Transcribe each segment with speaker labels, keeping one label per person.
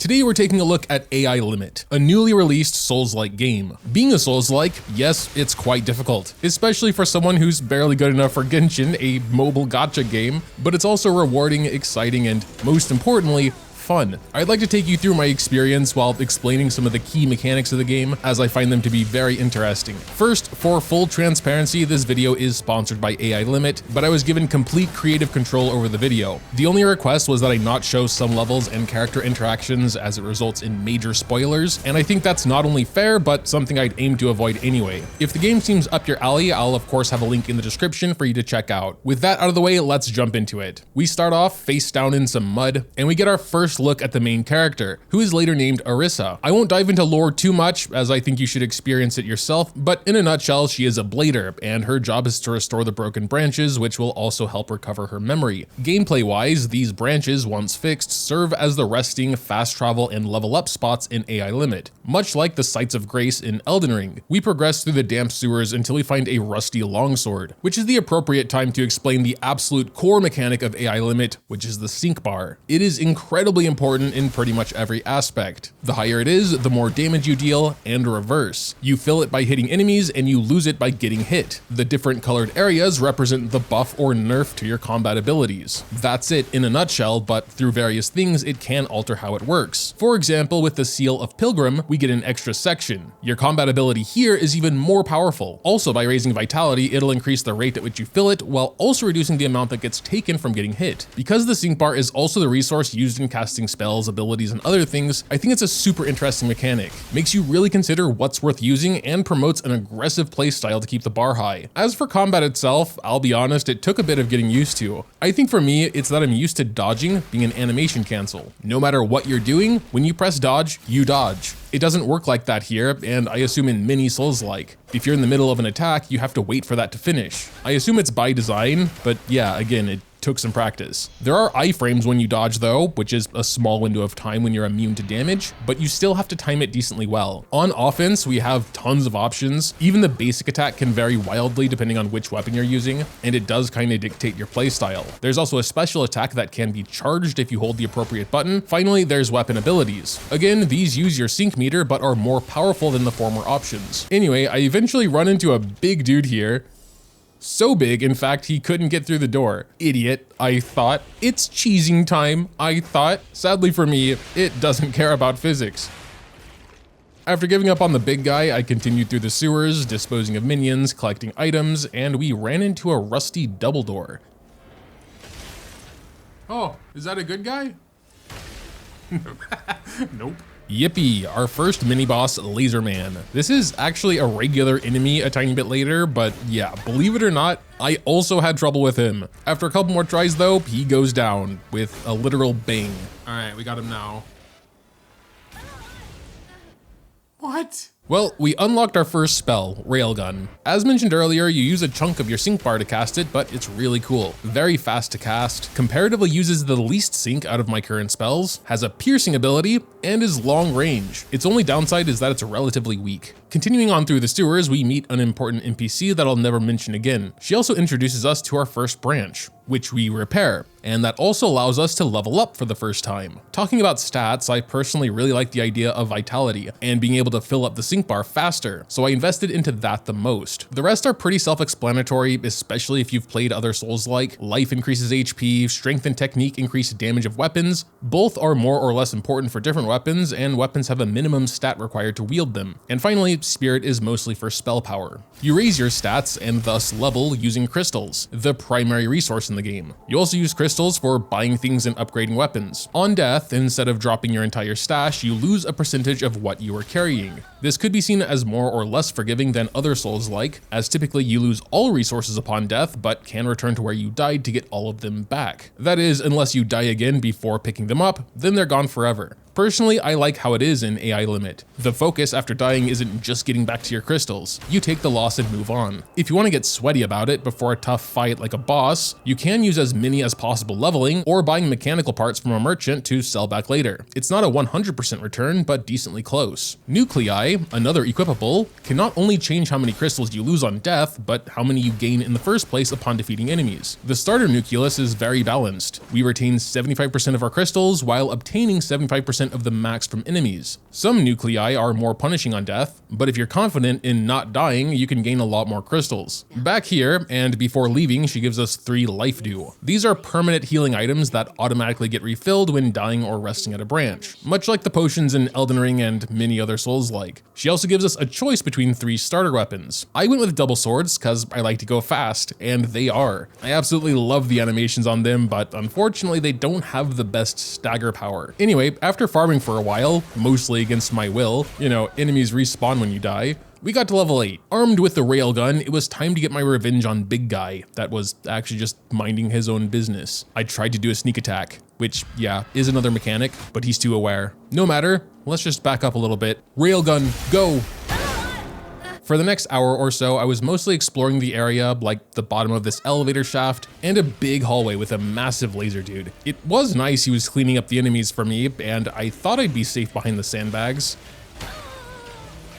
Speaker 1: Today we're taking a look at AI Limit, a newly released Souls-like game. Being a Souls-like, yes, it's quite difficult, especially for someone who's barely good enough for Genshin, a mobile gacha game, but it's also rewarding, exciting, and most importantly, fun. I'd like to take you through my experience while explaining some of the key mechanics of the game, as I find them to be very interesting. First, for full transparency, this video is sponsored by AI Limit, but I was given complete creative control over the video. The only request was that I not show some levels and character interactions, as it results in major spoilers, and I think that's not only fair, but something I'd aim to avoid anyway. If the game seems up your alley, I'll of course have a link in the description for you to check out. With that out of the way, let's jump into it. We start off face down in some mud, and we get our first look at the main character, who is later named Arissa. I won't dive into lore too much, as I think you should experience it yourself, but in a nutshell, she is a blader, and her job is to restore the broken branches, which will also help recover her memory. Gameplay-wise, these branches, once fixed, serve as the resting, fast travel, and level up spots in AI Limit. Much like the Sites of Grace in Elden Ring, we progress through the damp sewers until we find a rusty longsword, which is the appropriate time to explain the absolute core mechanic of AI Limit, which is the sync bar. It is incredibly important in pretty much every aspect. The higher it is, the more damage you deal, and reverse. You fill it by hitting enemies, and you lose it by getting hit. The different colored areas represent the buff or nerf to your combat abilities. That's it in a nutshell, but through various things, it can alter how it works. For example, with the Seal of Pilgrim, we get an extra section. Your combat ability here is even more powerful. Also, by raising vitality, it'll increase the rate at which you fill it, while also reducing the amount that gets taken from getting hit. Because the sync bar is also the resource used in casting spells, abilities, and other things, I think it's a super interesting mechanic. Makes you really consider what's worth using and promotes an aggressive playstyle to keep the bar high. As for combat itself, I'll be honest, it took a bit of getting used to. I think for me, it's that I'm used to dodging being an animation cancel. No matter what you're doing, when you press dodge, you dodge. It doesn't work like that here, and I assume in many Souls-like. If you're in the middle of an attack, you have to wait for that to finish. I assume it's by design, but yeah, again, it took some practice. There are iframes when you dodge though, which is a small window of time when you're immune to damage, but you still have to time it decently well. On offense, we have tons of options. Even the basic attack can vary wildly depending on which weapon you're using, and it does kind of dictate your playstyle. There's also a special attack that can be charged if you hold the appropriate button. Finally, there's weapon abilities. Again, these use your sync meter, but are more powerful than the former options. Anyway, I eventually run into a big dude here. So big, in fact, he couldn't get through the door. Idiot, I thought. It's cheesing time, I thought. Sadly for me, it doesn't care about physics. After giving up on the big guy, I continued through the sewers, disposing of minions, collecting items, and we ran into a rusty double door. Oh, is that a good guy? Nope. Yippee, our first mini-boss, Laserman. This is actually a regular enemy a tiny bit later, but yeah, believe it or not, I also had trouble with him. After a couple more tries though, he goes down with a literal bang. All right, we got him now. What? Well, we unlocked our first spell, Railgun. As mentioned earlier, you use a chunk of your sync bar to cast it, but it's really cool. Very fast to cast, comparatively uses the least sync out of my current spells, has a piercing ability, and is long range. Its only downside is that it's relatively weak. Continuing on through the sewers, we meet an important NPC that I'll never mention again. She also introduces us to our first branch, which we repair, and that also allows us to level up for the first time. Talking about stats, I personally really like the idea of vitality and being able to fill up the sync bar faster, so I invested into that the most. The rest are pretty self-explanatory, especially if you've played other Souls-like. Life increases HP, strength and technique increase damage of weapons. Both are more or less important for different weapons, and weapons have a minimum stat required to wield them. And finally, Spirit is mostly for spell power. You raise your stats and thus level using crystals, the primary resource in the game. You also use crystals for buying things and upgrading weapons. On death, instead of dropping your entire stash, you lose a percentage of what you are carrying. This could be seen as more or less forgiving than other Souls-like, as typically you lose all resources upon death, but can return to where you died to get all of them back. That is, unless you die again before picking them up, then they're gone forever. Personally, I like how it is in AI Limit. The focus after dying isn't just getting back to your crystals. You take the loss and move on. If you want to get sweaty about it before a tough fight like a boss, you can use as many as possible leveling or buying mechanical parts from a merchant to sell back later. It's not a 100% return, but decently close. Nuclei, another equipable, can not only change how many crystals you lose on death, but how many you gain in the first place upon defeating enemies. The starter Nucleus is very balanced. We retain 75% of our crystals while obtaining 75% 50% of the max from enemies. Some nuclei are more punishing on death, but if you're confident in not dying, you can gain a lot more crystals. Back here, and before leaving, she gives us 3 life dew. These are permanent healing items that automatically get refilled when dying or resting at a branch, much like the potions in Elden Ring and many other Souls-like. She also gives us a choice between 3 starter weapons. I went with double swords because I like to go fast, and they are. I absolutely love the animations on them, but unfortunately they don't have the best stagger power. Anyway, after farming for a while, mostly against my will, enemies respawn when you die, we got to level 8. Armed with the railgun, it was time to get my revenge on Big Guy that was actually just minding his own business. I tried to do a sneak attack, which, yeah, is another mechanic, but he's too aware. No matter, let's just back up a little bit. Railgun, go! For the next hour or so, I was mostly exploring the area, like the bottom of this elevator shaft, and a big hallway with a massive laser dude. It was nice he was cleaning up the enemies for me, and I thought I'd be safe behind the sandbags.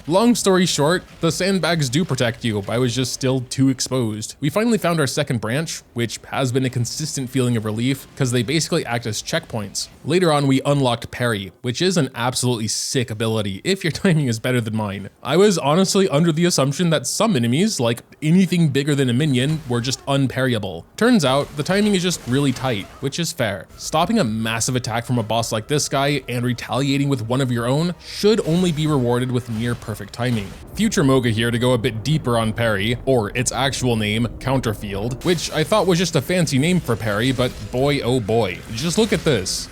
Speaker 1: Long story short, the sandbags do protect you, I was just still too exposed. We finally found our second branch, which has been a consistent feeling of relief, because they basically act as checkpoints. Later on, we unlocked Parry, which is an absolutely sick ability, if your timing is better than mine. I was honestly under the assumption that some enemies, like anything bigger than a minion, were just unparryable. Turns out, the timing is just really tight, which is fair. Stopping a massive attack from a boss like this guy, and retaliating with one of your own, should only be rewarded with near perfect timing. Future Moga here to go a bit deeper on Parry, or its actual name, Counterfield, which I thought was just a fancy name for Parry, but boy oh boy, just look at this.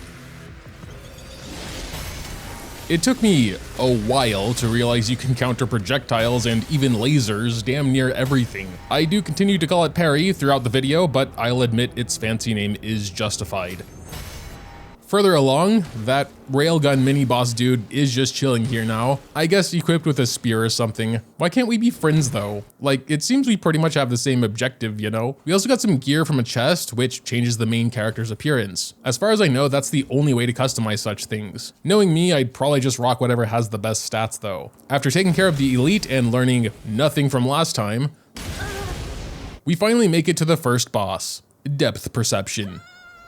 Speaker 1: It took me a while to realize you can counter projectiles and even lasers damn near everything. I do continue to call it Parry throughout the video, but I'll admit its fancy name is justified. Further along, that railgun mini-boss dude is just chilling here now. I guess equipped with a spear or something. Why can't we be friends though? Like, it seems we pretty much have the same objective, We also got some gear from a chest, which changes the main character's appearance. As far as I know, that's the only way to customize such things. Knowing me, I'd probably just rock whatever has the best stats though. After taking care of the elite and learning nothing from last time, we finally make it to the first boss, Depth Perception.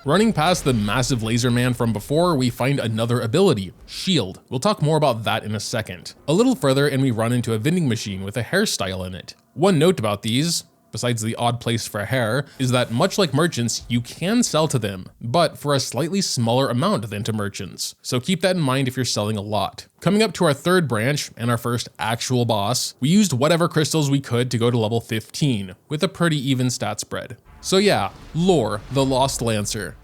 Speaker 1: Running past the massive laser man from before, we find another ability, Shield. We'll talk more about that in a second. A little further and we run into a vending machine with a hairstyle in it. One note about these, besides the odd place for hair, is that much like merchants, you can sell to them, but for a slightly smaller amount than to merchants. So keep that in mind if you're selling a lot. Coming up to our third branch and our first actual boss, we used whatever crystals we could to go to level 15, with a pretty even stat spread. So yeah, Lore, the Lost Lancer.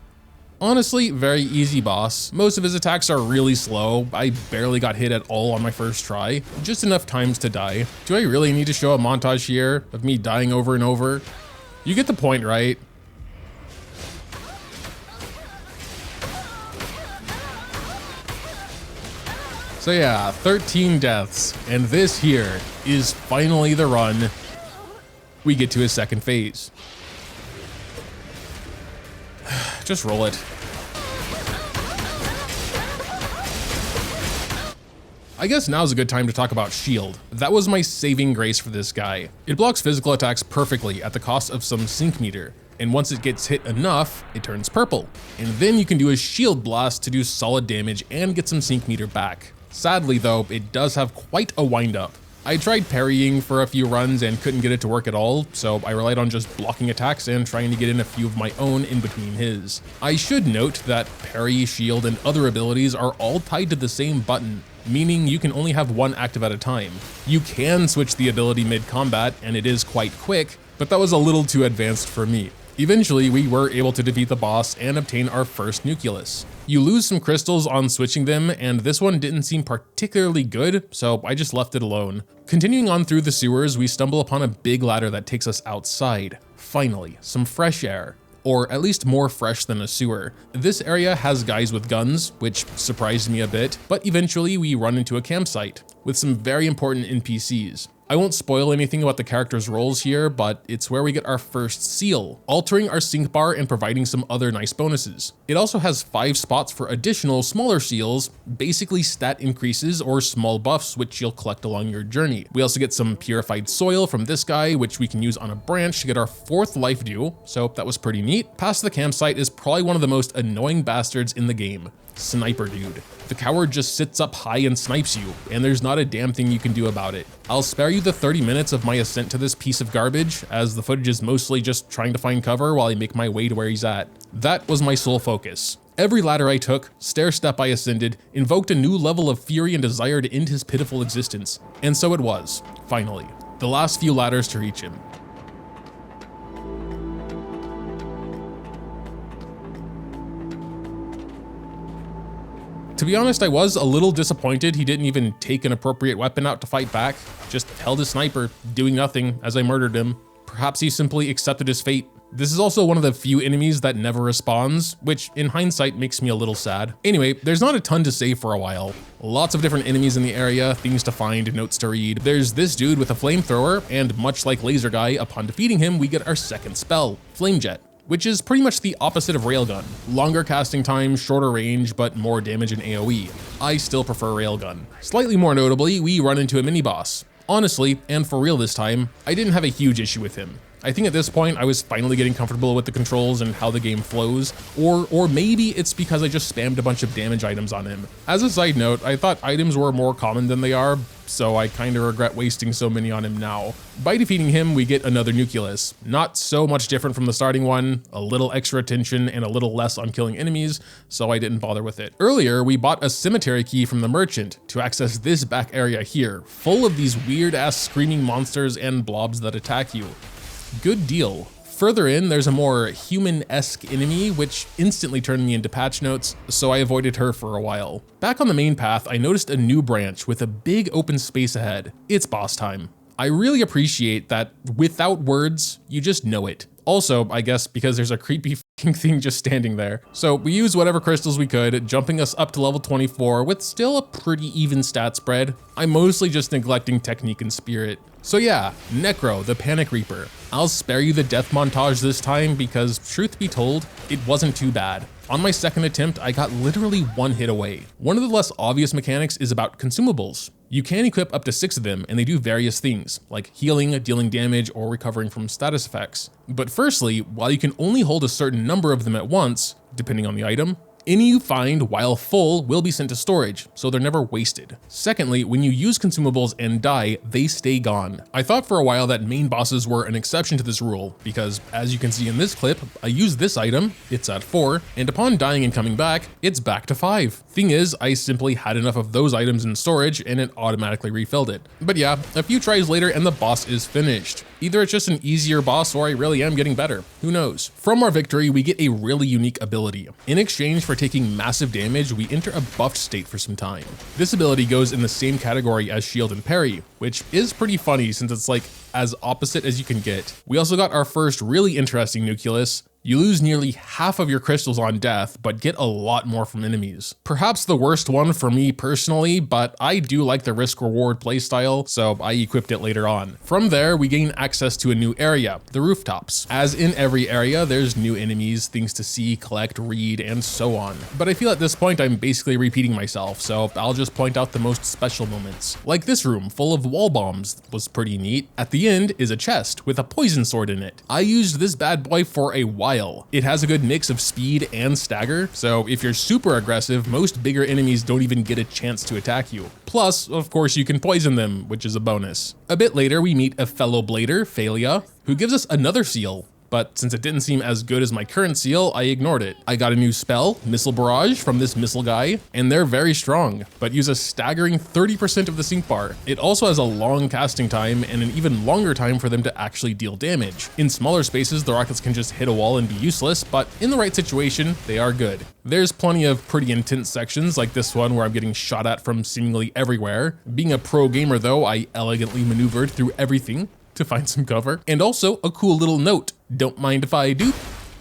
Speaker 1: Honestly, very easy boss. Most of his attacks are really slow. I barely got hit at all on my first try, just enough times to die. Do I really need to show a montage here of me dying over and over? You get the point, right? So yeah, 13 deaths, and this here is finally the run. We get to his second phase. Just roll it. I guess now's a good time to talk about Shield. That was my saving grace for this guy. It blocks physical attacks perfectly at the cost of some sync meter, and once it gets hit enough, it turns purple. And then you can do a shield blast to do solid damage and get some sync meter back. Sadly though, it does have quite a wind up. I tried parrying for a few runs and couldn't get it to work at all, so I relied on just blocking attacks and trying to get in a few of my own in between his. I should note that parry, shield, and other abilities are all tied to the same button, meaning you can only have one active at a time. You can switch the ability mid-combat, and it is quite quick, but that was a little too advanced for me. Eventually, we were able to defeat the boss and obtain our first Nucleus. You lose some crystals on switching them, and this one didn't seem particularly good, so I just left it alone. Continuing on through the sewers, we stumble upon a big ladder that takes us outside. Finally, some fresh air. Or at least more fresh than a sewer. This area has guys with guns, which surprised me a bit, but eventually we run into a campsite with some very important NPCs. I won't spoil anything about the characters' roles here, but it's where we get our first seal, altering our sync bar and providing some other nice bonuses. It also has 5 spots for additional smaller seals, basically stat increases or small buffs which you'll collect along your journey. We also get some purified soil from this guy, which we can use on a branch to get our 4th life dew, so that was pretty neat. Past the campsite is probably one of the most annoying bastards in the game. Sniper dude. The coward just sits up high and snipes you, and there's not a damn thing you can do about it. I'll spare you the 30 minutes of my ascent to this piece of garbage, as the footage is mostly just trying to find cover while I make my way to where he's at. That was my sole focus. Every ladder I took, stair-step I ascended, invoked a new level of fury and desire to end his pitiful existence. And so it was, finally. The last few ladders to reach him. To be honest, I was a little disappointed he didn't even take an appropriate weapon out to fight back, just held his sniper, doing nothing as I murdered him. Perhaps he simply accepted his fate. This is also one of the few enemies that never respawns, which in hindsight makes me a little sad. Anyway, there's not a ton to say for a while. Lots of different enemies in the area, things to find, notes to read. There's this dude with a flamethrower, and much like Laser Guy, upon defeating him, we get our second spell, Flame Jet, which is pretty much the opposite of Railgun. Longer casting time, shorter range, but more damage in AoE. I still prefer Railgun. Slightly more notably, we run into a mini-boss. Honestly, and for real this time, I didn't have a huge issue with him. I think at this point I was finally getting comfortable with the controls and how the game flows, or maybe it's because I just spammed a bunch of damage items on him. As a side note, I thought items were more common than they are, so I kinda regret wasting so many on him now. By defeating him, we get another Nucleus. Not so much different from the starting one, a little extra attention and a little less on killing enemies, so I didn't bother with it. Earlier, we bought a Cemetary key from the merchant to access this back area here, full of these weird-ass screaming monsters and blobs that attack you. Good deal. Further in, there's a more human-esque enemy, which instantly turned me into patch notes, so I avoided her for a while. Back on the main path, I noticed a new branch with a big open space ahead. It's boss time. I really appreciate that without words, you just know it. Also, I guess because there's a creepy fucking thing just standing there. So we used whatever crystals we could, jumping us up to level 24 with still a pretty even stat spread. I'm mostly just neglecting technique and spirit. So yeah, Necro, the Panic Reaper. I'll spare you the death montage this time because, truth be told, it wasn't too bad. On my second attempt, I got literally one hit away. One of the less obvious mechanics is about consumables. You can equip up to 6 of them, and they do various things, like healing, dealing damage, or recovering from status effects. But firstly, while you can only hold a certain number of them at once, depending on the item, any you find while full will be sent to storage, so they're never wasted. Secondly, when you use consumables and die, they stay gone. I thought for a while that main bosses were an exception to this rule, because as you can see in this clip, I used this item, it's at 4, and upon dying and coming back, it's back to 5. Thing is, I simply had enough of those items in storage and it automatically refilled it. But yeah, a few tries later and the boss is finished. Either it's just an easier boss or I really am getting better. Who knows? From our victory, we get a really unique ability. In exchange for taking massive damage, we enter a buffed state for some time. This ability goes in the same category as Shield and Parry, which is pretty funny since it's like as opposite as you can get. We also got our first really interesting Nucleus. You lose nearly half of your crystals on death, but get a lot more from enemies. Perhaps the worst one for me personally, but I do like the risk-reward playstyle, so I equipped it later on. From there, we gain access to a new area, the Rooftops. As in every area, there's new enemies, things to see, collect, read, and so on. But I feel at this point I'm basically repeating myself, so I'll just point out the most special moments. Like this room, full of wall bombs, was pretty neat. At the end is a chest with a poison sword in it. I used this bad boy for a while. It has a good mix of speed and stagger, so if you're super aggressive, most bigger enemies don't even get a chance to attack you. Plus, of course, you can poison them, which is a bonus. A bit later, we meet a fellow blader, Phalia, who gives us another seal. But since it didn't seem as good as my current seal, I ignored it. I got a new spell, Missile Barrage, from this missile guy, and they're very strong, but use a staggering 30% of the sync bar. It also has a long casting time and an even longer time for them to actually deal damage. In smaller spaces, the rockets can just hit a wall and be useless, but in the right situation, they are good. There's plenty of pretty intense sections like this one where I'm getting shot at from seemingly everywhere. Being a pro gamer though, I elegantly maneuvered through everything to find some cover. And also a cool little note, don't mind if I do?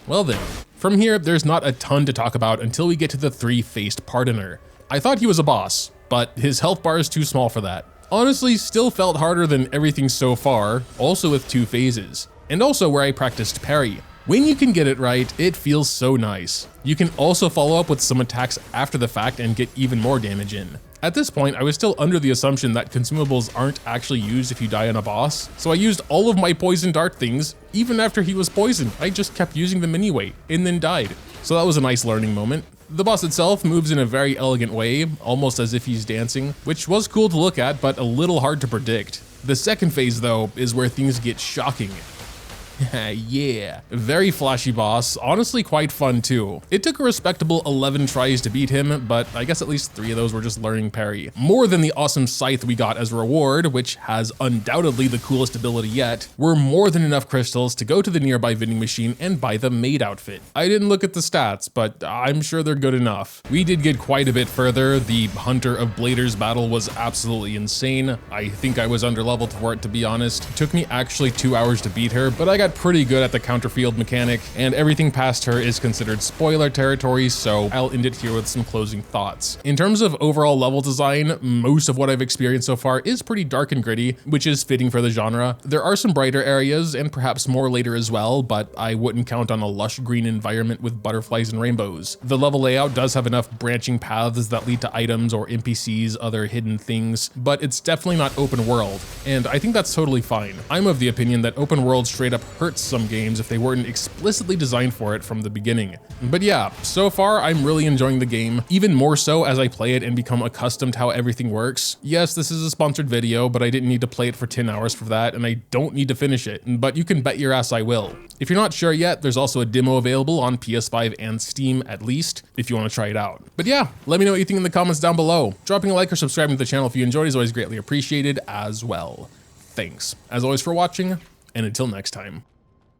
Speaker 1: Well then. From here, there's not a ton to talk about until we get to the 3-faced Pardoner. I thought he was a boss, but his health bar is too small for that. Honestly, still felt harder than everything so far, also with 2 phases. And also where I practiced Parry. When you can get it right, it feels so nice. You can also follow up with some attacks after the fact and get even more damage in. At this point, I was still under the assumption that consumables aren't actually used if you die on a boss, so I used all of my poison dart things. Even after he was poisoned, I just kept using them anyway, and then died. So that was a nice learning moment. The boss itself moves in a very elegant way, almost as if he's dancing, which was cool to look at, but a little hard to predict. The second phase, though, is where things get shocking. Yeah. Very flashy boss, honestly quite fun too. It took a respectable 11 tries to beat him, but I guess at least 3 of those were just learning parry. More than the awesome scythe we got as a reward, which has undoubtedly the coolest ability yet, were more than enough crystals to go to the nearby vending machine and buy the Maid Outfit. I didn't look at the stats, but I'm sure they're good enough. We did get quite a bit further. The Hunter of Bladers battle was absolutely insane. I think I was underleveled for it, to be honest. It took me actually 2 hours to beat her, but I got pretty good at the counterfield mechanic, and everything past her is considered spoiler territory, so I'll end it here with some closing thoughts. In terms of overall level design, most of what I've experienced so far is pretty dark and gritty, which is fitting for the genre. There are some brighter areas, and perhaps more later as well, but I wouldn't count on a lush green environment with butterflies and rainbows. The level layout does have enough branching paths that lead to items or NPCs, other hidden things, but it's definitely not open world, and I think that's totally fine. I'm of the opinion that open world straight up hurts some games if they weren't explicitly designed for it from the beginning. But yeah, so far I'm really enjoying the game, even more so as I play it and become accustomed to how everything works. Yes, this is a sponsored video, but I didn't need to play it for 10 hours for that, and I don't need to finish it, but you can bet your ass I will. If you're not sure yet, there's also a demo available on PS5 and Steam at least, if you want to try it out. But yeah, let me know what you think in the comments down below. Dropping a like or subscribing to the channel if you enjoyed is always greatly appreciated as well. Thanks, as always, for watching, and until next time.